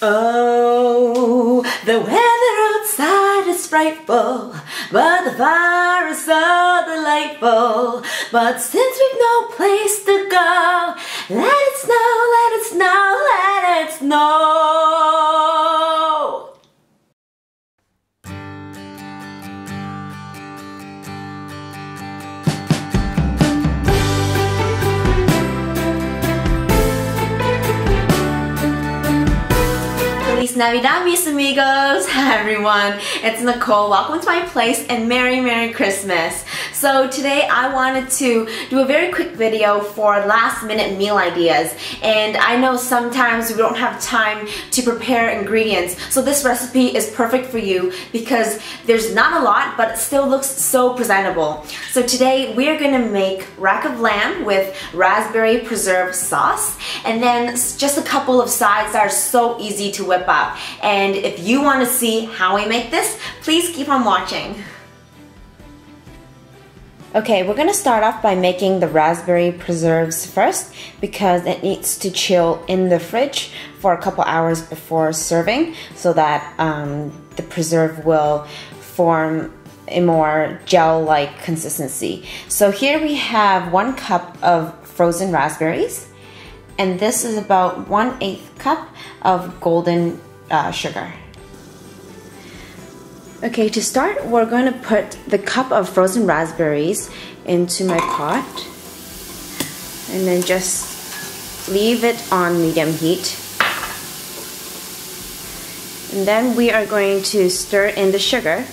Oh, the weather outside is frightful, but the fire is so delightful. But since we've no place to go, let it snow, let it snow, let it snow. Feliz Navidad, mis amigos! Hi everyone, it's Nicole. Welcome to my place and Merry Christmas. So today I wanted to do a very quick video for last minute meal ideas, and I know sometimes we don't have time to prepare ingredients, so this recipe is perfect for you because there's not a lot but it still looks so presentable. So today we're gonna make rack of lamb with raspberry preserve sauce, and then just a couple of sides that are so easy to whip up. And if you want to see how we make this, please keep on watching. Okay, we're gonna start off by making the raspberry preserves first because it needs to chill in the fridge for a couple hours before serving so that the preserve will form a more gel-like consistency. So here we have 1 cup of frozen raspberries, and this is about 1/8 cup of golden sugar. Okay, to start, we're going to put the cup of frozen raspberries into my pot and then just leave it on medium heat. And then we are going to stir in the sugar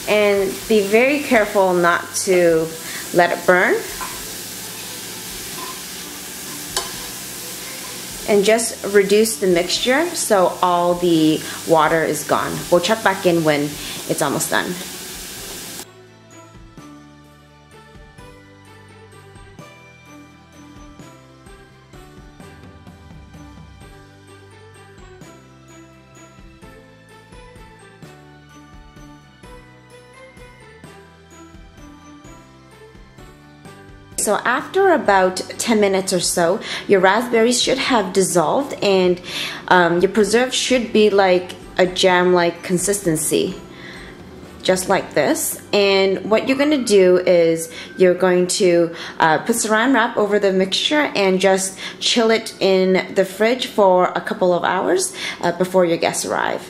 and be very careful not to let it burn. And just reduce the mixture so all the water is gone. We'll check back in when it's almost done. So after about 10 minutes or so, your raspberries should have dissolved and your preserve should be like a jam-like consistency, just like this. And what you're gonna do is you're going to put saran wrap over the mixture and just chill it in the fridge for a couple of hours before your guests arrive.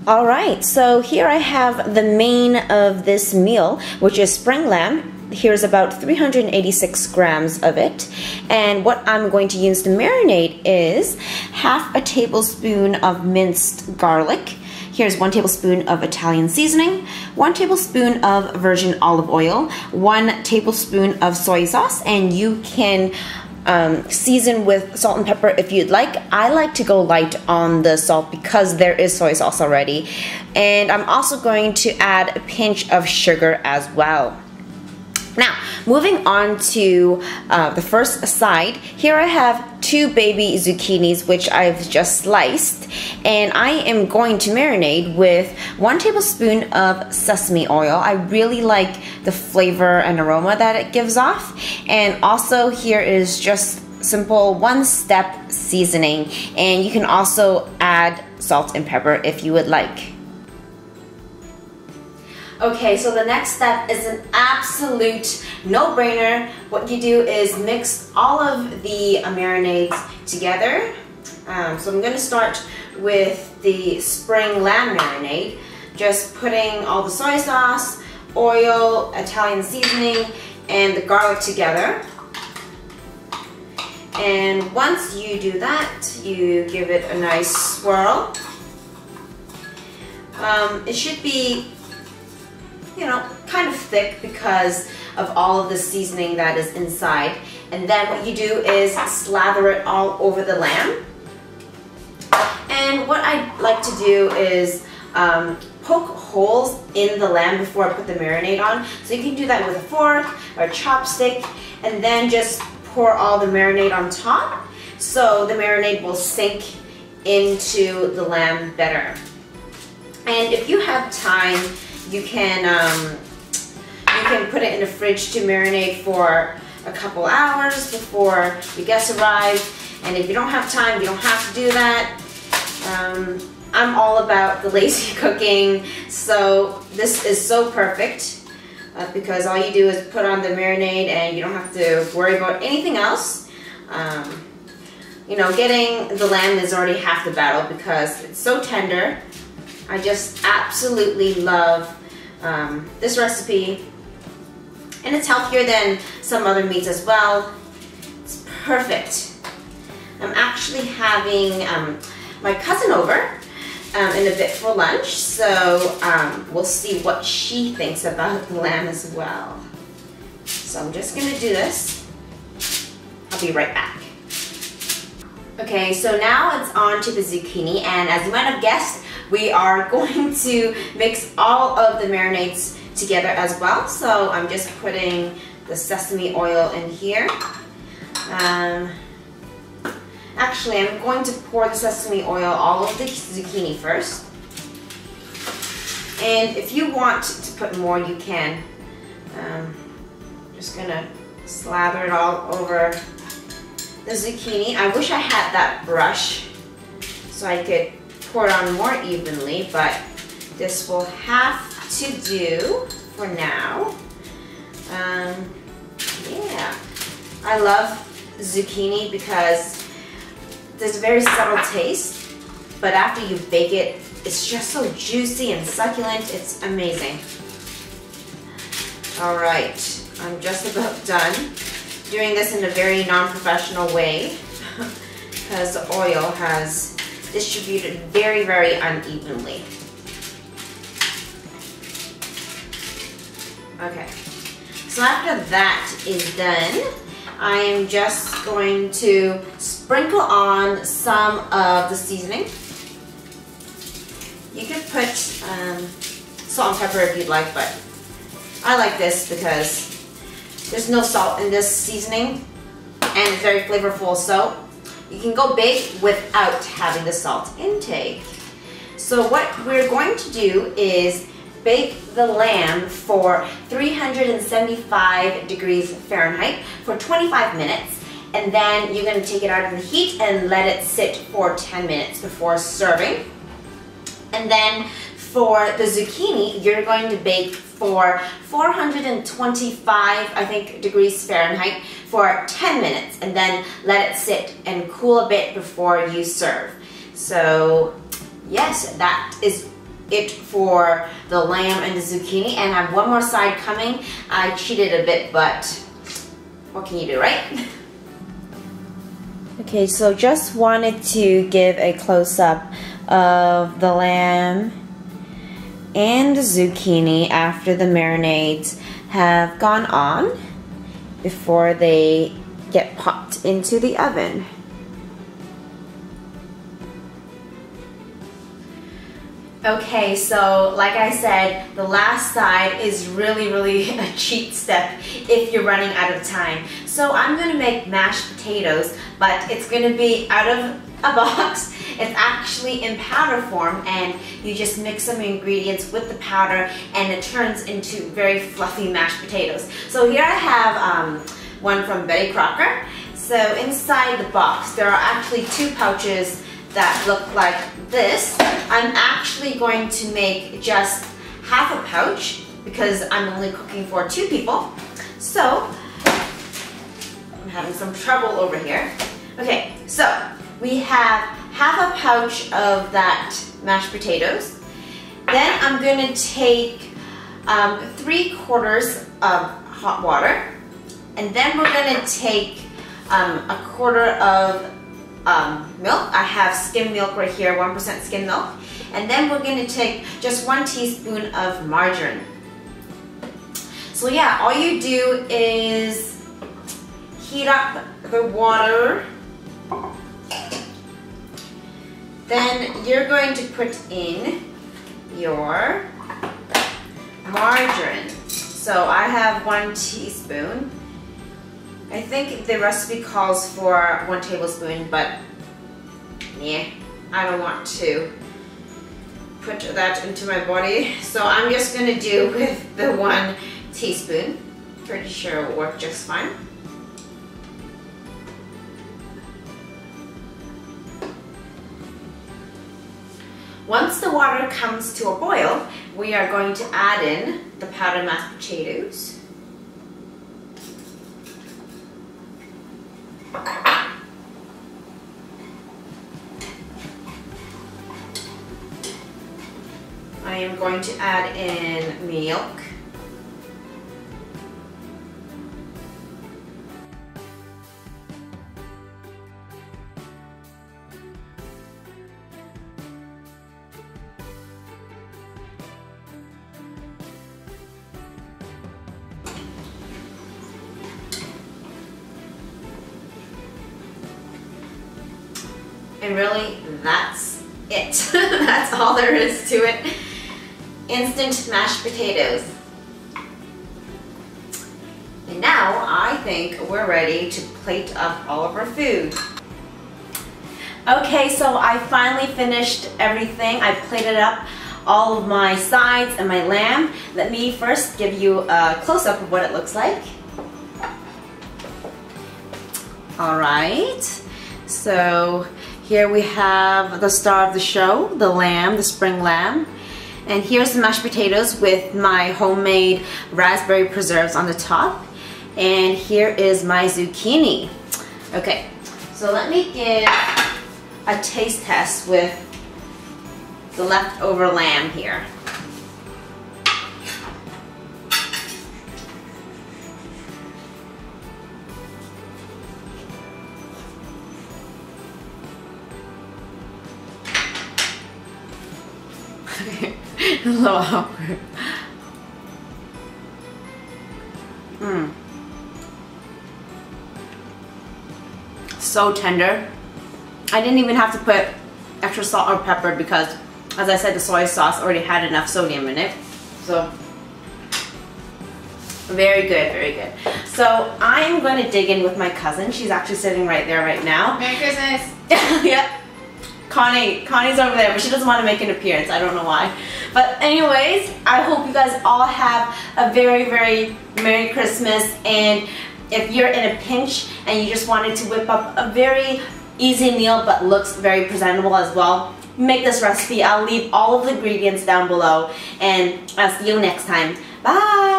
Alright, so here I have the main of this meal, which is spring lamb. Here's about 386 grams of it, and what I'm going to use to marinate is half a tablespoon of minced garlic. Here's 1 tablespoon of Italian seasoning, 1 tablespoon of virgin olive oil, 1 tablespoon of soy sauce, and you can season with salt and pepper if you'd like. I like to go light on the salt because there is soy sauce already, and I'm also going to add a pinch of sugar as well. Now, moving on to the first side, here I have 2 baby zucchinis which I've just sliced, and I am going to marinate with 1 tablespoon of sesame oil. I really like the flavor and aroma that it gives off, and also here is just simple 1-step seasoning, and you can also add salt and pepper if you would like. Okay, so the next step is an absolute no-brainer. What you do is mix all of the marinades together. So I'm going to start with the spring lamb marinade. Just putting all the soy sauce, oil, Italian seasoning, and the garlic together. And once you do that, you give it a nice swirl. It should be, you know, kind of thick because of all of the seasoning that is inside. And then what you do is slather it all over the lamb. And what I like to do is poke holes in the lamb before I put the marinade on. So you can do that with a fork or a chopstick, and then just pour all the marinade on top so the marinade will sink into the lamb better. And if you have time, you can put it in the fridge to marinate for a couple hours before your guests arrive. And if you don't have time, you don't have to do that. I'm all about the lazy cooking, so this is so perfect because all you do is put on the marinade and you don't have to worry about anything else. You know, getting the lamb is already half the battle because it's so tender. I just absolutely love this recipe, and it's healthier than some other meats as well. It's perfect. I'm actually having my cousin over in a bit for lunch, so we'll see what she thinks about the lamb as well. So I'm just gonna do this. I'll be right back. Okay, so now it's on to the zucchini, and as you might have guessed, we are going to mix all of the marinades together as well. So I'm just putting the sesame oil in here. Actually, I'm going to pour the sesame oil all over the zucchini first. And if you want to put more, you can. Just gonna slather it all over the zucchini. I wish I had that brush so I could pour it on more evenly, but this will have to do for now. Yeah, I love zucchini because there's a very subtle taste, but after you bake it, it's just so juicy and succulent. It's amazing. All right, I'm just about done. Doing this in a very non-professional way because the oil has distributed very, very unevenly. Okay, so after that is done, I am just going to sprinkle on some of the seasoning. You could put salt and pepper if you'd like, but I like this because there's no salt in this seasoning and it's very flavorful, so you can go big without having the salt intake. So what we're going to do is bake the lamb for 375 degrees Fahrenheit for 25 minutes, and then you're going to take it out of the heat and let it sit for 10 minutes before serving. And then for the zucchini, you're going to bake for 425, I think, degrees Fahrenheit for 10 minutes, and then let it sit and cool a bit before you serve. So yes, that is it for the lamb and the zucchini, and I have one more side coming. I cheated a bit, but what can you do, right? Okay, so just wanted to give a close-up of the lamb and the zucchini after the marinades have gone on before they get popped into the oven. Okay, so like I said, the last side is really a cheat step if you're running out of time. So I'm going to make mashed potatoes, but it's going to be out of a box. It's actually in powder form, and you just mix some ingredients with the powder and it turns into very fluffy mashed potatoes. So here I have one from Betty Crocker. So inside the box there are actually two pouches that look like this. I'm actually going to make just half a pouch because I'm only cooking for 2 people. So I'm having some trouble over here. Okay, so we have half a pouch of that mashed potatoes. Then I'm going to take 3/4 of hot water, and then we're going to take a quarter of milk. I have skim milk right here, 1% skim milk. And then we're going to take just 1 teaspoon of margarine. So yeah, all you do is heat up the water. Then you're going to put in your margarine. So I have 1 teaspoon. I think the recipe calls for 1 tablespoon, but yeah, I don't want to put that into my body. So I'm just going to do with the 1 teaspoon. Pretty sure it will work just fine. Once the water comes to a boil, we are going to add in the powdered mashed potatoes. I am going to add in milk. And really, that's it. That's all there is to it. Instant mashed potatoes. And now I think we're ready to plate up all of our food. Okay, so I finally finished everything. I plated up all of my sides and my lamb. Let me first give you a close-up of what it looks like. All right, so here we have the star of the show, the lamb, the spring lamb. And here's the mashed potatoes with my homemade raspberry preserves on the top. And here is my zucchini. Okay, so let me give a taste test with the leftover lamb here. A little awkward. So tender. I didn't even have to put extra salt or pepper because, as I said, the soy sauce already had enough sodium in it. So, very good, very good. So, I'm going to dig in with my cousin. She's actually sitting right there right now. Merry Christmas! Yep. Connie's over there, but she doesn't want to make an appearance. I don't know why. But anyways, I hope you guys all have a very, very Merry Christmas. And if you're in a pinch and you just wanted to whip up a very easy meal but looks very presentable as well, make this recipe. I'll leave all of the ingredients down below. And I'll see you next time. Bye!